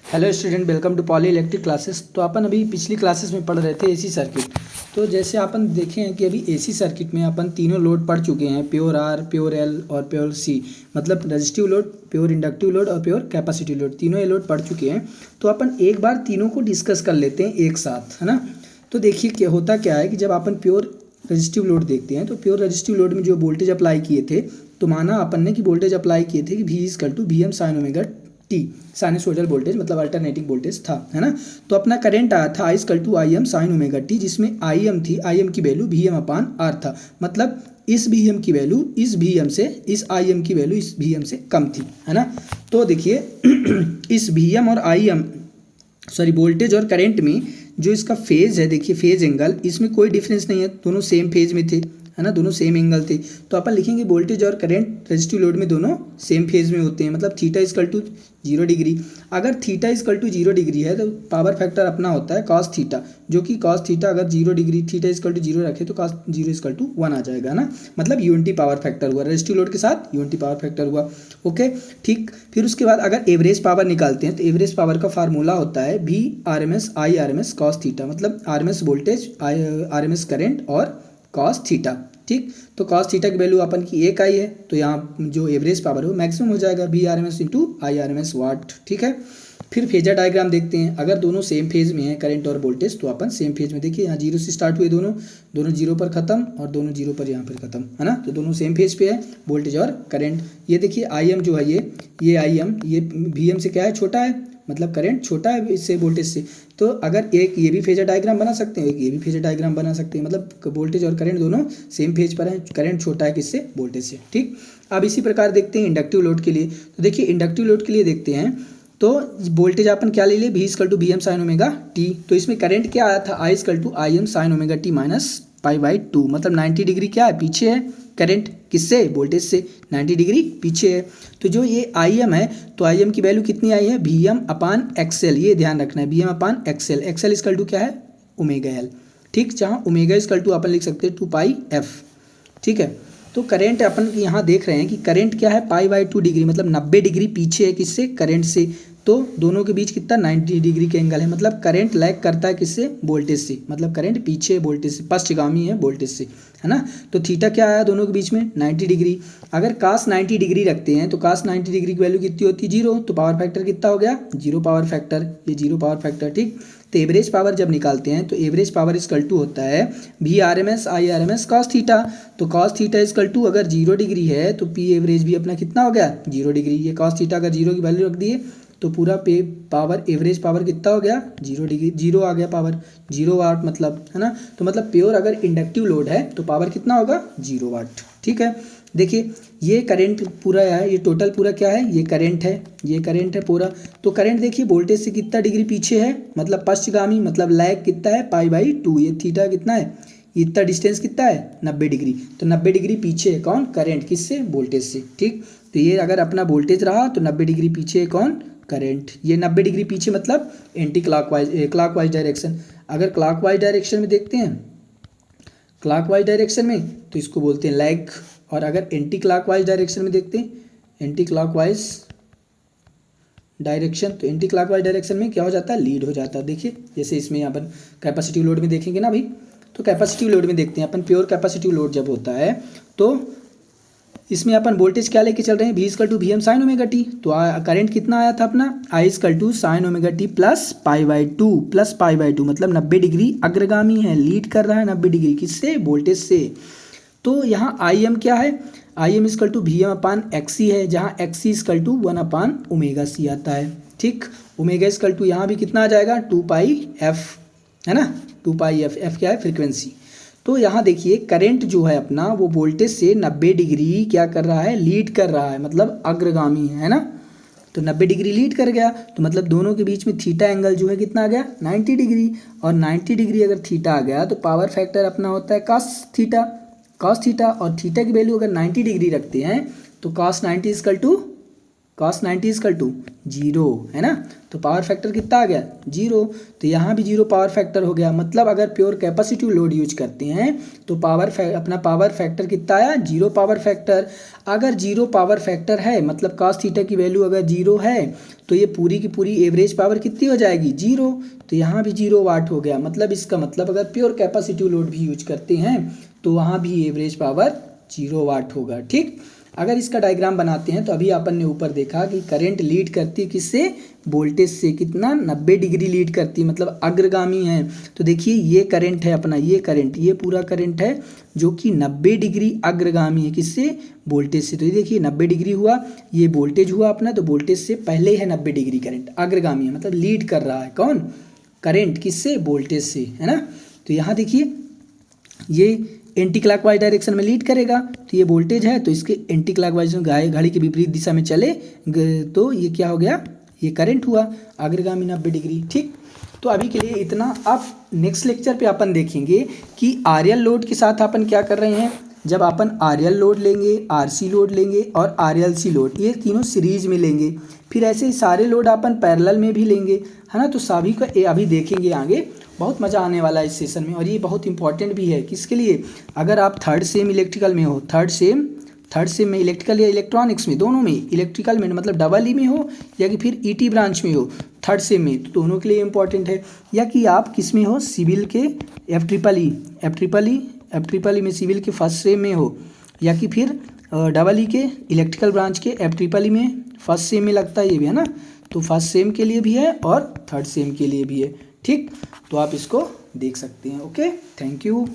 Hello student, welcome to poly electric classes. तो अपन अभी पिछली क्लासेस में पढ़ रहे थे एसी सर्किट। तो जैसे अपन देखे हैं कि अभी एसी सर्किट में अपन तीनों लोड पढ़ चुके हैं, प्योर आर, प्योर एल और प्योर सी। मतलब resistive load, pure inductive load और प्योर कैपेसिटिव लोड, तीनों ये लोड पढ़ चुके हैं। तो अपन एक बार तीनों को डिस्कस कर लेते हैं एक साथ, है ना। तो देखिए क्या होता क्या है कि जब अपन प्योर रेजिस्टिव लोड देखते हैं तो प्योर रेजिस्टिव लोड में जो वोल्टेज अप्लाई किए थे, तो माना अपन ने कि वोल्टेज अप्लाई किए थे कि V equal to V M sine omega T, sinusoidal voltage मतलब अल्टरनेटिंग वोल्टेज था, है ना। तो अपना करंट आया था I equal to I M sine omega T, जिसमें आई एम थी, आई एम की value V M upon R था। मतलब इस वी एम की वैल्यू इस वी एम से, इस आई एम की वैल्यू इस वी एम से कम थी, है ना। तो देखिए इस वी एम और आई एम वोल्टेज और करंट में जो इसका फेज है, देखिए फेज एंगल, इसमें कोई डिफरेंस नहीं है, दोनों सेम फेज में थे, है ना, दोनों सेम एंगल थे। तो अपन लिखेंगे वोल्टेज और करंट रेजिस्टिव लोड में दोनों सेम फेज में होते हैं, मतलब थीटा इक्वल टू 0 डिग्री। अगर थीटा इक्वल टू 0 डिग्री है तो पावर फैक्टर अपना होता है कॉस थीटा, जो कि कॉस थीटा अगर 0 डिग्री, थीटा इक्वल टू 0 रखे तो कॉस 0 इक्वल टू 1 आ जाएगा ना। मतलब यूनिटी पावर फैक्टर हुआ, रेजिस्टिव लोड के साथ यूनिटी पावर फैक्टर हुआ। ओके ठीक। फिर उसके बाद अगर एवरेज पावर निकालते हैं तो एवरेज पावर का फार्मूला होता है V R M S I R M S cos theta, मतलब R M S voltage, R M S current और कॉस थीटा। ठीक। तो कॉस थीटा की वैल्यू अपन की 1 आई है, तो यहाँ जो एवरेज पावर है वो मैक्सिमम हो जाएगा V R M S into I R M S watt. ठीक है। फिर फेजर डायग्राम देखते हैं। अगर दोनों सेम फेज में है करंट और वोल्टेज, तो अपन सेम फेज में, देखिए यहाँ 0 से स्टार्ट हुए, दोनों दोनों 0 पर खत्म और दोनों 0 पर यहाँ पर खत्म, है ना। तो दोनों सेम फेज पे है वोल्टेज और करंट। ये देखिए आई एम जो है, ये आई एम, ये वी एम से क्या है, छोटा है, मतलब करंट छोटा है इससे, वोल्टेज से। तो अगर एक ये भी फेजर डायग्राम बना सकते हैं, एक ये भी फेजर डायग्राम बना सकते हैं, मतलब वोल्टेज और करंट दोनों सेम फेज पर हैं, करंट छोटा है किससे, वोल्टेज से। ठीक। अब इसी प्रकार देखते हैं इंडक्टिव लोड के लिए। तो देखिए इंडक्टिव लोड के लिए देखते हैं, तो वोल्टेज अपन क्या ले लिए, V equal to V M sine omega T. तो इसमें करंट क्या आया था, I equal to I M sine omega T minus pi by 2, मतलब 90 डिग्री क्या है, पीछे है करंट, किससे, वोल्टेज से 90 डिग्री पीछे है। तो जो ये आई एम है, तो आई एम की वैल्यू कितनी आई है, वी एम अपान एक्सएल, ये ध्यान रखना है, V M upon XL, XL equal to क्या है, ओमेगा एल। ठीक। जहाँ ओमेगा इक्वल टू अपन लिख सकते हैं 2 पाई एफ। ठीक है। तो करंट अपन यहाँ देख रहे हैं कि करंट क्या है, पाई बाई 2 डिग्री, मतलब 90 डिग्री पीछे है किससे, करंट से। तो दोनों के बीच कितना, 90 डिग्री के एंगल है, मतलब करंट लैग करता है किससे, वोल्टेज से, मतलब करंट पीछे है वोल्टेज से, पश्चगामी है वोल्टेज से, है ना। तो थीटा क्या आया दोनों के बीच में, 90 डिग्री। अगर कास 90 डिग्री रखते हैं तो कास 90 डिग्री की वैल्यू कितनी होती है, 0। तो पावर फैक्टर कितना हो गया, 0 पावर फैक्टर, ये 0 पावर फैक्टर। ठीक। तो एवरेज पावर जब निकालते हैं तो एवरेज पावर इक्वल टू होता है V R M S I R M S cos theta. तो कॉस थीटा इक्वल टू अगर 0 डिग्री है तो पी एवरेज भी अपना कितना हो गया, 0 डिग्री। ये कॉस थीटा अगर 0 की वैल्यू रख दिए तो पूरा पे पावर, एवरेज पावर कितना हो गया, 0 डिग्री, 0 आ गया पावर, 0 वाट मतलब, है ना। तो मतलब प्योर अगर इंडक्टिव लोड है तो पावर कितना होगा, 0 वाट। ठीक है। देखिए ये करंट पूरा है, ये टोटल पूरा क्या है, ये करंट है, ये करंट है पूरा। तो करंट देखिए वोल्टेज से कितना डिग्री पीछे है, मतलब पश्चगामी, मतलब लैग कितना है, पाई बाई 2। ये थीटा कितना है, इतना डिस्टेंस कितना है, 90 डिग्री। तो 90 डिग्री पीछे है कौन, करंट, किससे, वोल्टेज से। ठीक। तो ये अगर अपना वोल्टेज रहा तो 90 डिग्री पीछे है कौन, करंट। ये 90 डिग्री पीछे मतलब एंटी क्लॉकवाइज, क्लॉकवाइज डायरेक्शन। अगर क्लॉकवाइज डायरेक्शन में देखते हैं, क्लॉकवाइज डायरेक्शन में तो इसको बोलते हैं लैग। और अगर एंटी क्लॉकवाइज डायरेक्शन में देखते हैं, एंटी क्लॉकवाइज डायरेक्शन, तो एंटी क्लॉकवाइज डायरेक्शन में क्या हो जाता है, लीड हो जाता है। देखिए जैसे इसमें अपन कैपेसिटिव लोड में देखेंगे ना भाई, तो कैपेसिटिव लोड में देखते हैं अपन, प्योर कैपेसिटिव लोड जब होता है तो इसमें अपन वोल्टेज क्या लेके चल रहे हैं, V equal to V M sine omega T. तो करंट कितना आया था अपना, I equal to sine omega T plus pi by 2, plus pi by 2, मतलब 90 डिग्री अग्रगामी है, लीड कर रहा है 90 डिग्री, किससे, वोल्टेज से। तो यहाँ आई एम क्या है, I M equal to V M upon XC है, जहाँ XC equal to 1 upon omega C आता है। ठीक। ओमेगा इक्वल टू यहाँ भी कितना आ जाएगा, 2 पाई एफ, है ना, 2 पाई एफ, एफ क्या है, फ्रिक्वेंसी। तो यहाँ देखिए करंट जो है अपना वो वोल्टेज से 90 डिग्री क्या कर रहा है, लीड कर रहा है, मतलब अग्रगामी है ना। तो 90 डिग्री लीड कर गया, तो मतलब दोनों के बीच में थीटा एंगल जो है कितना आ गया, 90 डिग्री। और 90 डिग्री अगर थीटा आ गया तो पावर फैक्टर अपना होता है कॉस थीटा, कॉस थीटा। और थीटा की वैल्यू अगर 90 डिग्री रखते हैं तो cos 90 equal to cos 90 equal to 0, है ना। तो पावर फैक्टर कितना आ गया 0, तो यहाँ भी 0 पावर फैक्टर हो गया। मतलब अगर प्योर कैपेसिटिव लोड यूज करते हैं तो अपना पावर फैक्टर कितना आया 0 पावर फैक्टर। अगर 0 पावर फैक्टर है मतलब cos थीटा की वैल्यू अगर 0 है तो ये पूरी की पूरी एवरेज पावर कितनी हो जाएगी 0, तो यहाँ भी 0 वाट हो गया। मतलब इसका मतलब अगर प्योर कैपेसिटिव लोड भी यूज करते हैं तो वहाँ भी एवरेज पावर 0 वाट होगा। ठीक, अगर इसका डायग्राम बनाते हैं तो अभी अपन ने ऊपर देखा कि करंट लीड करती है किससे, वोल्टेज से। कितना 90 डिग्री लीड करती है, मतलब अग्रगामी है। तो देखिए ये करंट है अपना, ये करंट, ये पूरा करंट है जो कि 90 डिग्री अग्रगामी है किससे, वोल्टेज से। तो ये देखिए 90 डिग्री हुआ, ये वोल्टेज हुआ अपना, तो वोल्टेज से पहले है 90 डिग्री करंट, अग्रगामी है मतलब लीड कर रहा है कौन, करंट किससे, वोल्टेज से, है ना। तो यहाँ देखिए ये एंटी क्लॉकवाइज डायरेक्शन में लीड करेगा, तो ये वोल्टेज है तो इसके एंटी क्लॉकवाइज में घड़ी के विपरीत दिशा में चले तो ये क्या हो गया, ये करंट हुआ अग्रगामी 90 डिग्री। ठीक, तो अभी के लिए इतना। अब नेक्स्ट लेक्चर पे अपन देखेंगे कि आरएल लोड के साथ अपन क्या कर रहे हैं। जब अपन आरएल लोड लेंगे, आरसी लोड लेंगे और आरएलसी लोड, ये तीनों सीरीज में लेंगे, फिर ऐसे ही सारे लोड अपन पैरेलल में भी लेंगे, है ना। तो सभी को अभी देखेंगे आगे, बहुत मज़ा आने वाला है इस सेशन में। और ये बहुत इंपॉर्टेंट भी है किसके लिए, अगर आप थर्ड सेम इलेक्ट्रिकल में हो, थर्ड सेम में इलेक्ट्रिकल या इलेक्ट्रॉनिक्स में, दोनों में, इलेक्ट्रिकल में मतलब डबल ई में हो या कि फिर ईटी ब्रांच में हो थर्ड सेम में, तो दोनों के लिए इंपॉर्टेंट है। या कि आप किस में हो, सिविल के एफ ट्रिपल ई में सिविल के फर्स्ट सेम में हो, या कि फिर डबल ई के इलेक्ट्रिकल ब्रांच के एफ ट्रिपल ई में फर्स्ट सेम में लगता है, ये भी है ना। तो फर्स्ट सेम के लिए भी है और थर्ड सेम के लिए भी है। ठीक, तो आप इसको देख सकते हैं। Okay, thank you.